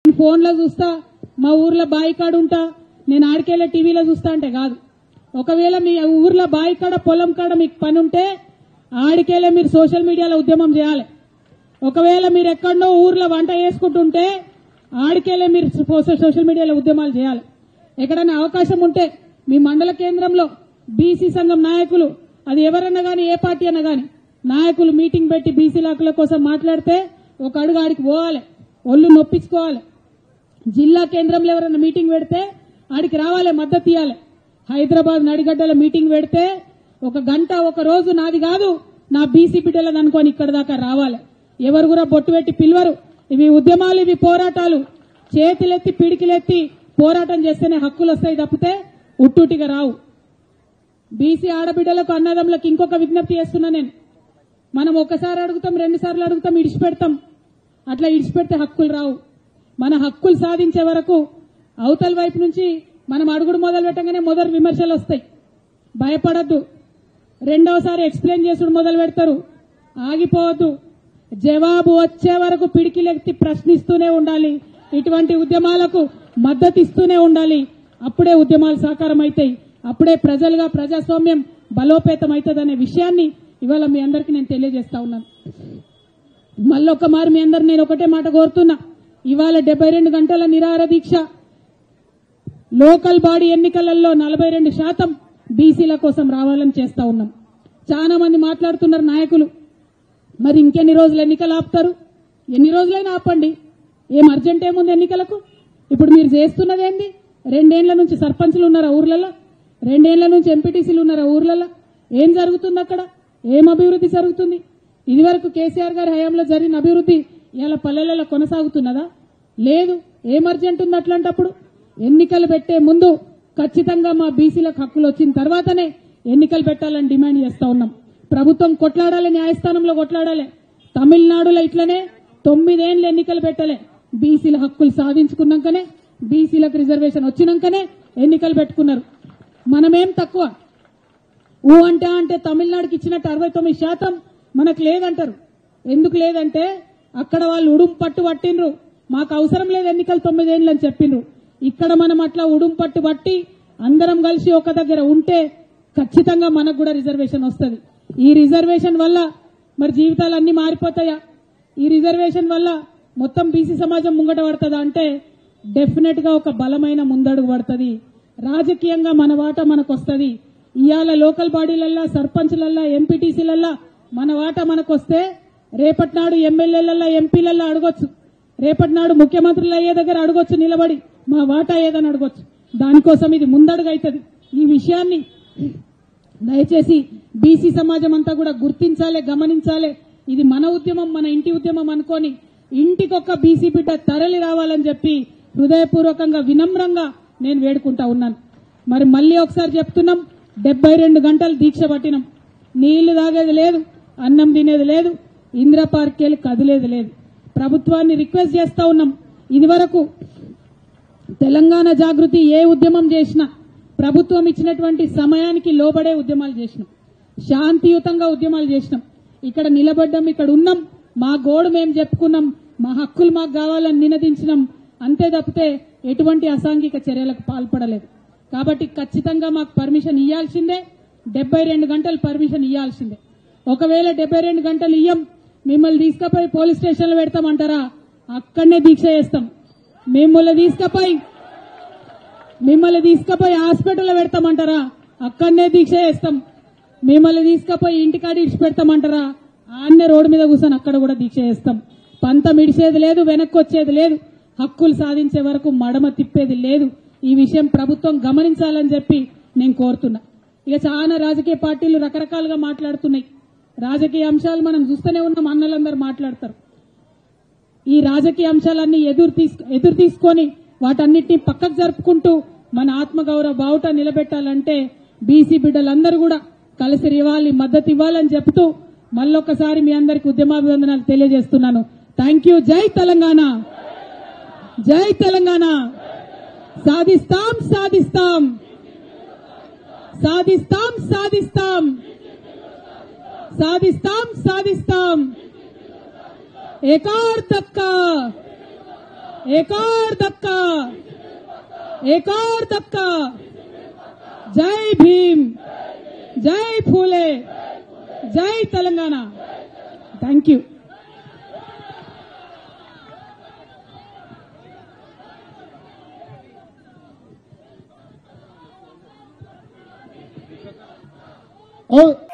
ఫోన్లో చూస్తా, మా ఊర్లో బాయి కాడ ఉంటా, నేను ఆడికెళ్ళే టీవీలో చూస్తా అంటే కాదు. ఒకవేళ మీ ఊర్లో బాయి కాడ పొలం కాడ మీకు పని ఉంటే ఆడికెళ్ళే మీరు సోషల్ మీడియాలో ఉద్యమం చేయాలి. ఒకవేళ మీరు ఎక్కడో ఊర్లో వంట చేసుకుంటుంటే ఆడికెళ్ళే మీరు సోషల్ మీడియాలో ఉద్యమాలు చేయాలి. ఎక్కడైనా అవకాశం ఉంటే మీ మండల కేంద్రంలో బీసీ సంఘం నాయకులు, అది ఎవరన్నా కానీ ఏ పార్టీ అన్నా కానీ నాయకులు మీటింగ్ పెట్టి బీసీ హక్కుల కోసం మాట్లాడితే ఒక అడుగు ఆడికి పోవాలి, ఒళ్ళు నొప్పించుకోవాలి. జిల్లా కేంద్రంలో ఎవరైనా మీటింగ్ పెడితే ఆడికి రావాలి, మద్దతు ఇవ్వాలి. హైదరాబాద్ నడిగడ్డల మీటింగ్ పెడితే ఒక గంట ఒక రోజు నాది కాదు నా బీసీ బిడ్డలను అనుకొని ఇక్కడ దాకా రావాలి. ఎవరు కూడా బొట్టు పెట్టి పిలవరు. ఇవి ఉద్యమాలు, ఇవి పోరాటాలు. చేతులెత్తి పిడికిలెత్తి పోరాటం చేస్తేనే హక్కులు వస్తాయి తప్పితే ఉట్టుటిగా రావు. బీసీ ఆడబిడ్డలకు అన్నదమ్ములకు ఇంకొక విజ్ఞప్తి చేస్తున్నా నేను. మనం ఒకసారి అడుగుతాం, 2 సార్లు అడుగుతాం, ఇడిచిపెడతాం. అట్లా ఇడిచిపెడితే హక్కులు రావు. మన హక్కులు సాధించే వరకు అవతల వైపు నుంచి మనం అడుగుడు మొదలు పెట్టగానే మొదటి విమర్శలు వస్తాయి. భయపడద్దు. రెండవసారి ఎక్స్ప్లెయిన్ చేసుడు మొదలు పెడతారు. ఆగిపోవద్దు. జవాబు వచ్చే వరకు పిడికిలెత్తి ప్రశ్నిస్తూనే ఉండాలి. ఇటువంటి ఉద్యమాలకు మద్దతు ఇస్తూనే ఉండాలి. అప్పుడే ఉద్యమాలు సాకారం అవుతాయి. అప్పుడే ప్రజలుగా ప్రజాస్వామ్యం బలోపేతం అవుతుందనే విషయాన్ని ఇవాళ మీ అందరికీ నేను తెలియజేస్తా ఉన్నాను. మళ్ళొక్క మారు మీ అందరు నేను ఒకటే మాట కోరుతున్నా. ఇవాళ 72 గంటల నిరాహార దీక్ష, లోకల్ బాడీ ఎన్నికలలో 42% బీసీల కోసం రావాలని చేస్తా ఉన్నాం. చాలా మంది మాట్లాడుతున్నారు నాయకులు, మరి ఇంకెన్ని రోజులు ఎన్నికలు ఆపుతారు? ఎన్ని రోజులైనా ఆపండి, ఏం అర్జెంట్ ఏముంది ఎన్నికలకు? ఇప్పుడు మీరు చేస్తున్నది ఏంది? 2 ఏళ్ల నుంచి సర్పంచ్లు ఉన్నారా ఊర్లలో? 2 ఏళ్ల నుంచి ఎంపీటీసీలు ఉన్నారా ఊర్లలో? ఏం జరుగుతుంది అక్కడ? ఏం అభివృద్ధి జరుగుతుంది? ఇదివరకు కేసీఆర్ గారి హయాంలో జరిగిన అభివృద్ధి ఇవాళ పల్లెలలో కొనసాగుతున్నదా? లేదు. ఏం అర్జెంట్ ఉంది అట్లాంటప్పుడు? ఎన్నికలు పెట్టే ముందు ఖచ్చితంగా మా బీసీలకు హక్కులు వచ్చిన తర్వాతనే ఎన్నికలు పెట్టాలని డిమాండ్ చేస్తా ఉన్నాం. ప్రభుత్వం కొట్లాడాలి, న్యాయస్థానంలో కొట్లాడాలి. తమిళనాడులో ఇట్లనే 9 ఏళ్లు ఎన్నికలు పెట్టలే. బీసీల హక్కులు సాధించుకున్నాకనే, బీసీలకు రిజర్వేషన్ వచ్చినాకనే ఎన్నికలు పెట్టుకున్నారు. మనమేం తక్కువ? అంటే తమిళనాడుకి ఇచ్చినట్టు 69% మనకు లేదంటారు. ఎందుకు లేదంటే అక్కడ వాళ్ళు ఉడుం పట్టు పట్టిండ్రు, మాకు అవసరం లేదు ఎన్నికలు 9 ఏళ్లు అని చెప్పిండ్రు. ఇక్కడ మనం అట్లా ఉడుం పట్టు పట్టి అందరం కలిసి ఒక దగ్గర ఉంటే ఖచ్చితంగా మనకు కూడా రిజర్వేషన్ వస్తుంది. ఈ రిజర్వేషన్ వల్ల మరి జీవితాలు అన్ని మారిపోతాయా? ఈ రిజర్వేషన్ వల్ల మొత్తం బీసీ సమాజం ముంగట పడుతుందా అంటే డెఫినెట్ గా ఒక బలమైన ముందడుగు పడుతుంది. రాజకీయంగా మన వాటా మనకు వస్తుంది. ఇవాళ లోకల్ బాడీలల్లా, సర్పంచ్లల్లా, ఎంపీటీసీలల్లా మన వాటా మనకు వస్తే రేపటి నాడు ఎమ్మెల్యేలల్లా, ఎంపీలల్లా అడగొచ్చు. రేపటి నాడు ముఖ్యమంత్రులు అయ్యే దగ్గర అడగొచ్చు, నిలబడి మా వాటా ఏదని అడగొచ్చు. దానికోసం ఇది ముందడుగు అవుతుంది. ఈ విషయాన్ని దయచేసి బీసీ సమాజం అంతా కూడా గుర్తించాలి, గమనించాలి. ఇది మన ఉద్యమం, మన ఇంటి ఉద్యమం అనుకొని ఇంటికొక బీసీ బిడ్డ తరలి రావాలని చెప్పి హృదయపూర్వకంగా, వినమ్రంగా నేను వేడుకుంటా ఉన్నాను. మరి మళ్ళీ ఒకసారి చెప్తున్నాం, 72 గంటలు దీక్ష పట్టినాం. నీళ్లు తాగేది లేదు, అన్నం తినేది లేదు, ఇందిరా పార్క్ వెళ్ళి కదిలేది లేదు. ప్రభుత్వాన్ని రిక్వెస్ట్ చేస్తా ఉన్నాం. ఇదివరకు తెలంగాణ జాగృతి ఏ ఉద్యమం చేసినా ప్రభుత్వం ఇచ్చినటువంటి సమయానికి లోబడే ఉద్యమాలు చేసినాం, శాంతియుతంగా ఉద్యమాలు చేసినాం. ఇక్కడ నిలబడ్డాం, ఇక్కడ ఉన్నాం, మా గోడు మేము చెప్పుకున్నాం, మా హక్కులు మాకు కావాలని నినదించినాం. అంతే తప్పితే ఎటువంటి అసాంఘిక చర్యలకు పాల్పడలేదు. కాబట్టి ఖచ్చితంగా మాకు పర్మిషన్ ఇవ్వాల్సిందే. 72 గంటలు పర్మిషన్ ఇవ్వాల్సిందే. ఒకవేళ 72 గంటలు ఇయ్యం, మిమ్మల్ని తీసుకుపోయి పోలీస్ స్టేషన్లో పెడతామంటారా? అక్కడనే దీక్ష చేస్తాం. మిమ్మల్ని తీసుకుపోయి హాస్పిటల్లో పెడతామంటారా? అక్కడనే దీక్ష చేస్తాం. మిమ్మల్ని తీసుకుపోయి ఇంటికాడ ఇడిచి పెడతామంటారా? ఆన్నే రోడ్డు మీద కూర్చొని అక్కడ కూడా దీక్ష చేస్తాం. పంతం ఇడిచేది లేదు, వెనక్కి వచ్చేది లేదు. హక్కులు సాధించే వరకు మడమ తిప్పేది లేదు. ఈ విషయం ప్రభుత్వం గమనించాలని చెప్పి నేను కోరుతున్నా. ఇక చాలా రాజకీయ పార్టీలు రకరకాలుగా మాట్లాడుతున్నాయి. రాజకీయ అంశాలు మనం చూస్తూనే ఉన్నాం, అన్నలందరూ మాట్లాడతారు. ఈ రాజకీయ అంశాలన్నీ ఎదురు తీసుకొని వాటన్నిటినీ పక్కకు జరుపుకుంటూ మన ఆత్మగౌరవ బావుట నిలబెట్టాలంటే బీసీ బిడ్డలందరూ కూడా కలిసి ఇవ్వాలి, మద్దతు ఇవ్వాలని చెప్తూ మళ్ళొక్కసారి మీ అందరికీ ఉద్యమాభివందనాలు తెలియజేస్తున్నాను. Thank you. జై తెలంగాణ, జై తెలంగాణ. సాధిస్తాం, సాధిస్తాం, సాధిస్తాం, సాధిస్తాం, సాధిస్తాం, సాధిస్తాం. एक और धक्का, एक और धक्का, एक और धक्का। जय भीम, जय फूले, जय तेलंगाना। Thank you. और